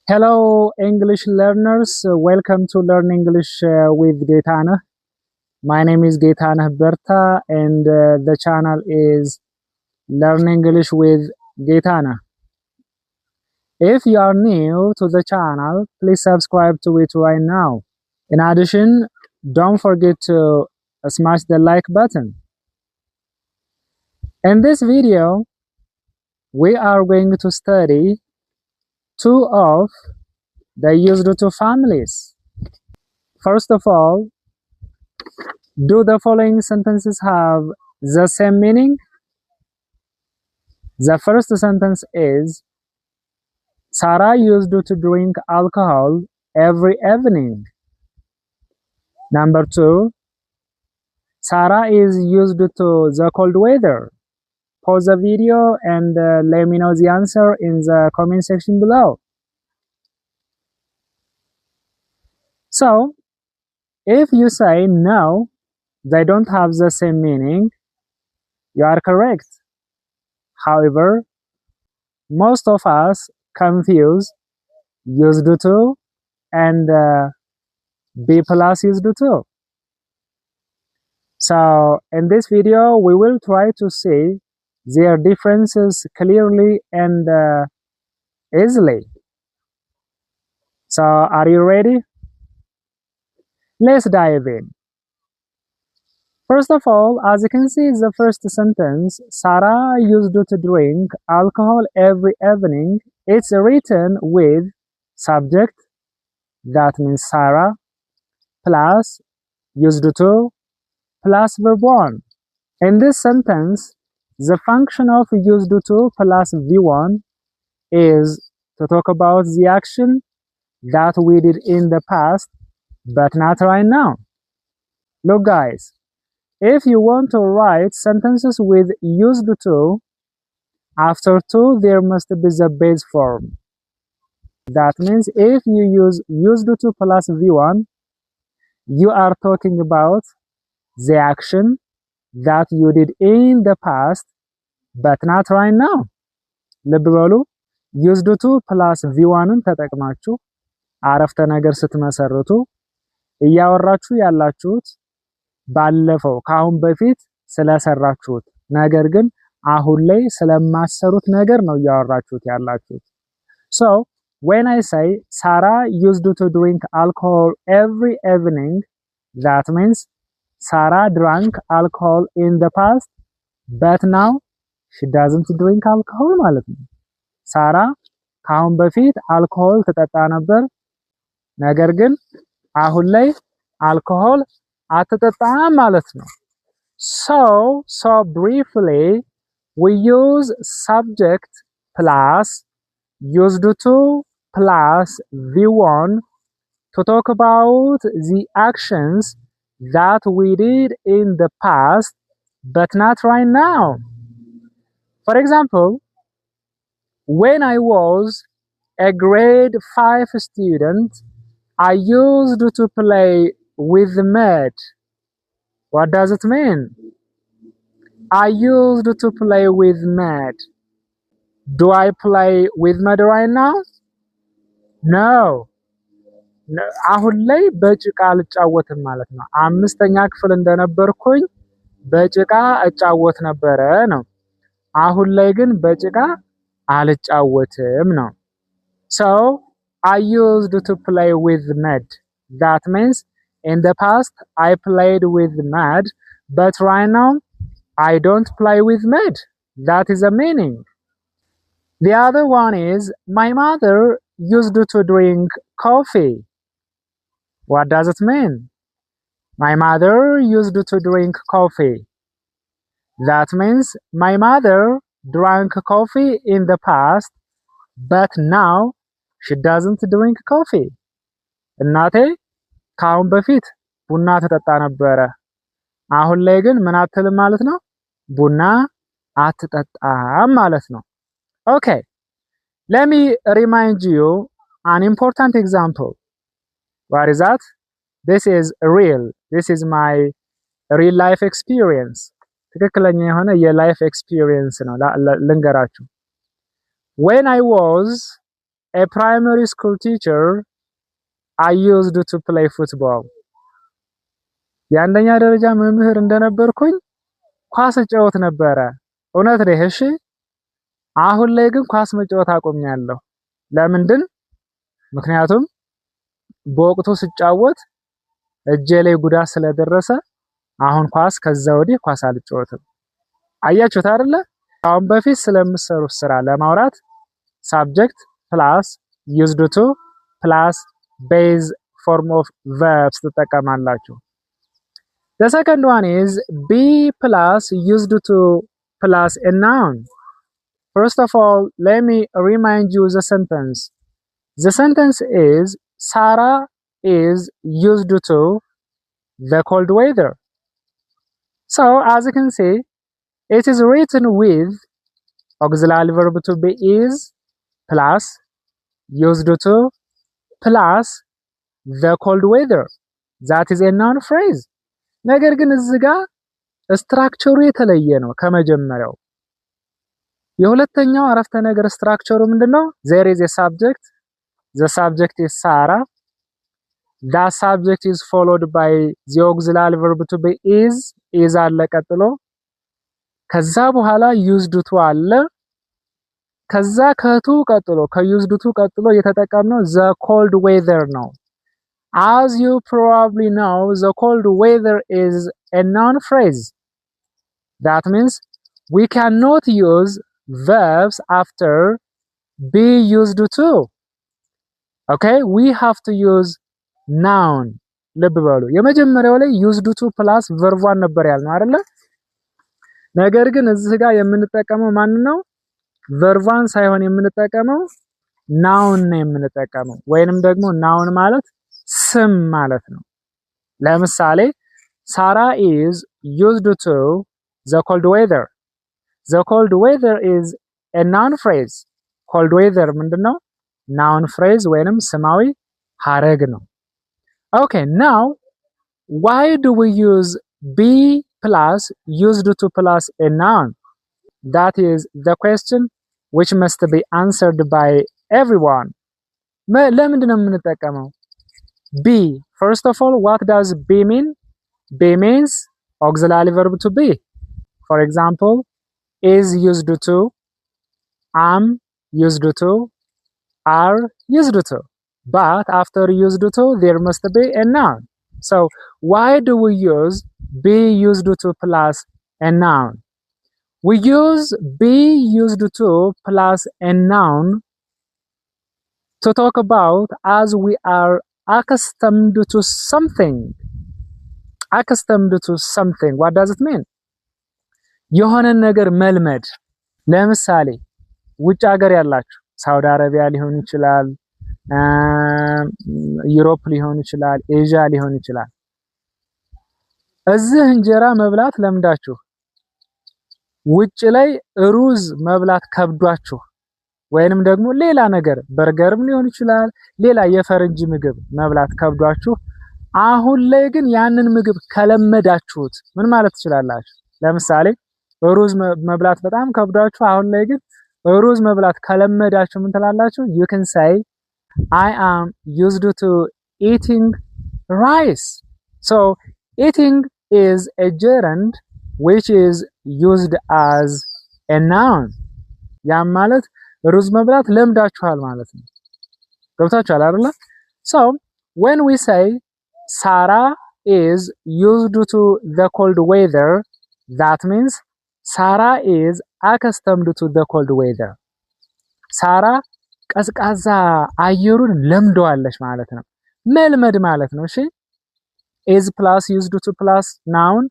Hello, English learners. Welcome to Learn English with Gaetana. My name is Gaetana Berta, and the channel is Learn English with Gaetana. If you are new to the channel, please subscribe to it right now. In addition, don't forget to smash the like button. In this video, we are going to study two of the used to families. First of all, do the following sentences have the same meaning? The first sentence is Sarah used to drink alcohol every evening. Number 2, Sarah is used to the cold weather. Pause the video and let me know the answer in the comment section below. So, if you say no, they don't have the same meaning, you are correct. However, most of us confuse used to and be plus used to. So in this video, we will try to see their differences clearly and easily. So are you ready? Let's dive in. First of all, as you can see, the first sentence, Sarah used to drink alcohol every evening. It's written with subject, that means Sarah, plus used to, plus verb 1. In this sentence, the function of used to plus V1 is to talk about the action that we did in the past, but not right now. Look guys, if you want to write sentences with used to, after to there must be the base form. That means if you use used to plus V1, you are talking about the action that you did in the past, but not right now. ልብ በሉ used to plus V1ን ተጠቅማችሁ አረፍተ ነገር ስትመሰርቱ እያወራችሁ ያላችሁት ባለፈው ካሁን በፊት ስለሰራችሁት ነገር ግን አሁን ላይ ስለማሰሩት ነገር ነው እያወራችሁት ያላችሁት። So when I say Sarah used to drink alcohol every evening, that means Sarah drank alcohol in the past, but now she doesn't drink alcohol ማለት ነው። ሳራ ካሁን በፊት አልኮሆል ትጠጣ ነበር፣ ነገር ግን አሁን ላይ አልኮሆል አትጠጣም ማለት ነው። So briefly we use subject plus used to plus V1 to talk about the actions that we did in the past but not right now. For example, when I was a grade 5 student, I used to play with mud. What does it mean? I used to play with mud. Do I play with mud right now? No. አሁን ላይ በጭቃ አልጫወትም ማለት ነው። አምስተኛ ክፍል እንደነበርኩኝ በጭቃ እጫወት ነበረ ነው። አሁን ላይ ግን በጭቃ አልጫወትም ነው። So I used to play with mud. That means in the past I played with mud, but right now I don't play with mud. That is the meaning. The other one is my mother used to drink coffee. What does it mean? My mother used to drink coffee. That means my mother drank coffee in the past, but now she doesn't drink coffee. እናቴ ካሁን በፊት ቡና ትጠጣ ነበረ፣ አሁን ላይ ግን ምን አትልም ማለት ነው፣ ቡና አትጠጣም ማለት ነው። Okay, let me remind you an important example. What is that? This is real. This is my real life experience. ትክክለኛ የሆነ የላይፍ ኤክስፒሪየንስ ነው ልንገራችሁ። When I was a primary school teacher I used to play football የአንደኛ ደረጃ መምህር እንደነበርኩኝ ኳስ እጫወት ነበረ እውነት ነው እሺ አሁን ላይ ግን ኳስ መጫወት አቆሚያለሁ ለምንድን ምክንያቱም በወቅቱ ስጫወት እጄ ላይ ጉዳት ስለደረሰ አሁን ኳስ ከዛ ወዲህ ኳስ አልጫወትም አያችሁት አይደለ አሁን በፊት ስለምሰሩት ስራ ለማውራት subject plus used to plus base form of verbs ትጠቀማላችሁ The second one is be plus used to plus a noun First of all, let me remind you the sentence. The sentence is Sarah is used to the cold weather. So, as you can see, it is written with auxiliary verb to be is plus used to plus the cold weather. That is a noun phrase. ነገር ግን እዚህ ጋር ስትራክቸሩ የተለየ ነው ከመጀመሪያው የሁለተኛው አረፍተ ነገር ስትራክቸሩ ምንድነው there is a subject the subject is Sarah that subject is followed by the auxiliary verb to be is አለ ቀጥሎ ከዛ በኋላ used to አለ ከዛ ከቱ ቀጥሎ ከused to ቀጥሎ የተጠቀምነው the cold weather ነው As you probably know, the cold weather is a noun phrase. That means we cannot use verbs after be used to. Okay, we have to use noun. ልብ በሉ የመጀመሪያው ላይ used to plus verb 1 ነበር ያልነው አይደለ? ነገር ግን እዚህ ጋር የምንጠቀመው ማን ነው? verb 1 ሳይሆን የምንጠቀመው noun ነው የምንጠቀመው ወይንም ደግሞ noun ማለት ስም ማለት ነው ለምሳሌ Sarah is used to the cold weather the cold weather is a noun phrase cold weather ምንድነው noun phrase ወይንም ስማዊ ሐረግ ነው okay now why do we use be plus used to plus a noun that is the question which must be answered by everyone ለምንድነው የምንጠቀመው Be. First of all, what does be mean? Be means auxiliary verb to be. For example, is used to, am used to, are used to. But after used to, there must be a noun. So, why do we use be used to plus a noun? We use be used to plus a noun to talk about as we are accustomed to something what does it mean የሆነ ነገር መልመድ ለምሳሌ ውጭ ሀገር ያላችሁ ሳውዲ አረቢያ ሊሆን ይችላል ዩሮፕ ሊሆን ይችላል ኤዥያ ሊሆን ይችላል እዚህ እንጀራ መብላት ለምዳችሁ ውጭ ላይ ሩዝ መብላት ከብዷችሁ ወይንም ደግሞ ሌላ ነገር በርገርም ሊሆን ይችላል ሌላ የፈረንጅ ምግብ መብላት ከብዷችሁ አሁን ላይ ግን ያንን ምግብ ከለመዳችሁት ምን ማለት ትችላላችሁ ለምሳሌ ሩዝ መብላት በጣም ከብዷችሁ አሁን ላይ ግን ሩዝ መብላት ከለመዳችሁ ምን ትላላችሁ you can say I am used to eating rice so eating is a gerund which is used as a noun ያ ማለት ሩዝ መብላት ለምዳችኋል ማለት ነው ገብታችኋል አይደል so when we say Sarah is used to the cold weather that means Sarah is accustomed to the cold weather Sarah ቀዝቃዛ አየሩን ለምደዋለች ማለት ነው መልመድ ማለት ነው እሺ is plus used to plus noun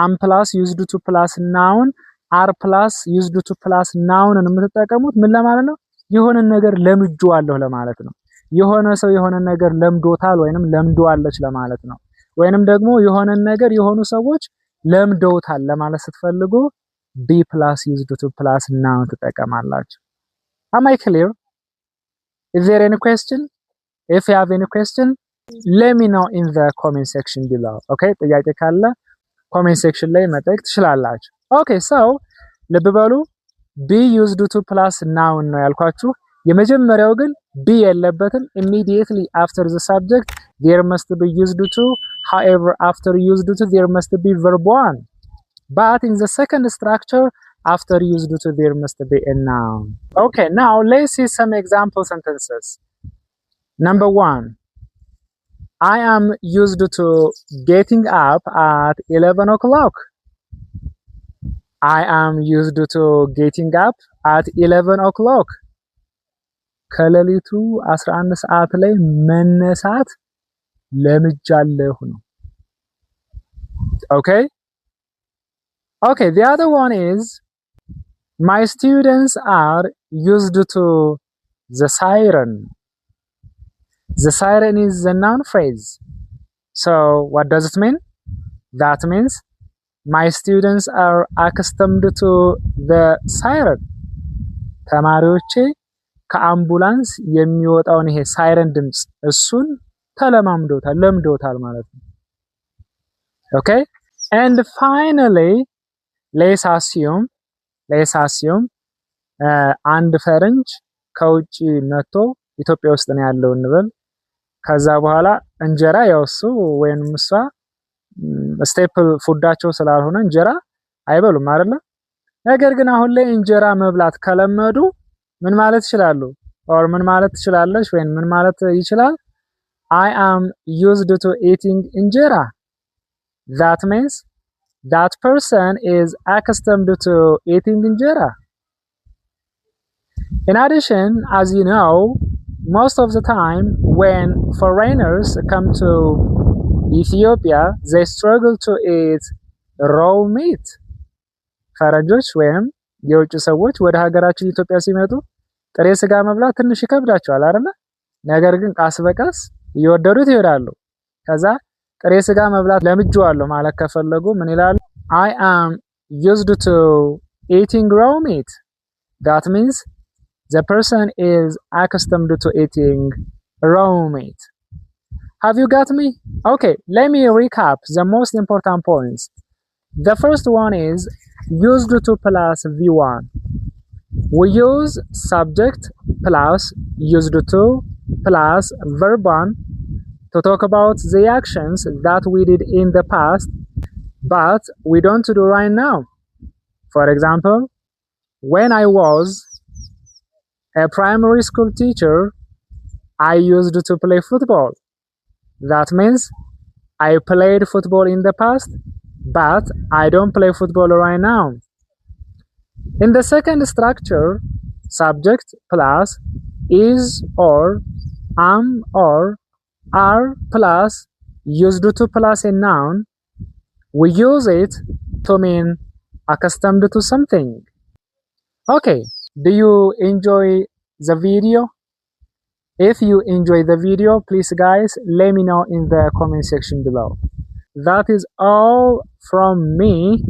am plus used to plus noun are plus used to plus noun የምትጠቀሙት ምን ለማለት ነው የሆነ ነገር ለምጄዋለሁ ለማለት ነው የሆነ ሰው የሆነ ነገር ለምዶታል ወይንም ለምዶዋለች ለማለት ነው ወይንም ደግሞ የሆነ ነገር የሆኑ ሰዎች ለምደውታል ለማለት ስትፈልጉ be plus used to plus noun ትጠቀማላችሁ am I clear is there any question if you have any question let me know in the comment section below okay ጥያቄ ካለ comment section ላይ መጠየቅ ትችላላችሁ okay so ልብ በሉ be used to plus noun ነው ያልኳችሁ የመጀመሪያው ግን be የለበትም። immediately after the subject there must be used to. However, after used to there must be verb 1. But in the second structure, after used to there must be a noun. Okay, now let's see some example sentences. Number 1. I am used to getting up at 11 o'clock. I am used to getting up at 11 o'clock. ከሌሊቱ 11 ሰዓት ላይ መነሳት ለምጃለሁ ነው። Okay? Okay, the other one is my students are used to the siren. The siren is the noun phrase. So what does it mean? That means my students are accustomed to the siren. ተማሪዎቼ ከአምቡላንስ የሚወጣውን ይሄ ሳይረን ድምጽ እሱን ተለማምዶታል ለምዶታል ማለት ነው። Okay? And finally, let's assume አንድ ፈረንጅ ከውጪ መጥቶ ኢትዮጵያ ውስጥ ነው ያለው እንበል። ከዛ በኋላ እንጀራ ያው እሱ ወይንም እሷ ስቴፕል ፉዳቸው ስላልሆነ እንጀራ አይበሉም አይደለ? ነገር ግን አሁን ላይ እንጀራ መብላት ከለመዱ ምን ማለት ይችላሉ? or ምን ማለት ትችላለሽ ወይም ምን ማለት ይችላል? I am used to eating injera. That means that person is accustomed to eating injera. In addition, as you know, most of the time when foreigners come to Ethiopia, they struggle to eat raw meat. ፈረንጆች ወይም የውጭ ሰዎች ወደ ሀገራችን ኢትዮጵያ ሲመጡ ጥሬ ስጋ መብላት ትንሽ ይከብዳቸዋል አይደል? ነገር ግን ቃስ በቃስ እየወደዱት ይሄዳሉ። ከዛ ጥሬ ስጋ መብላት ለምጄዋለሁ ማለት ከፈለጉ ምን ይላሉ? I am used to eating raw meat. That means the person is accustomed to eating raw meat. Have you got me? Okay, let me recap the most important points. The first one is used to plus V1. We use subject plus used to plus verb 1 to talk about the actions that we did in the past, but we don't do right now. For example, when I was a primary school teacher, I used to play football. That means I played football in the past, but I don't play football right now. In the second structure, subject plus is or am or are plus used to plus a noun, we use it to mean accustomed to something. Okay, do you enjoy the video? If you enjoy the video, please guys, let me know in the comment section below. That is all from me.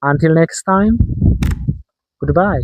Until next time, goodbye.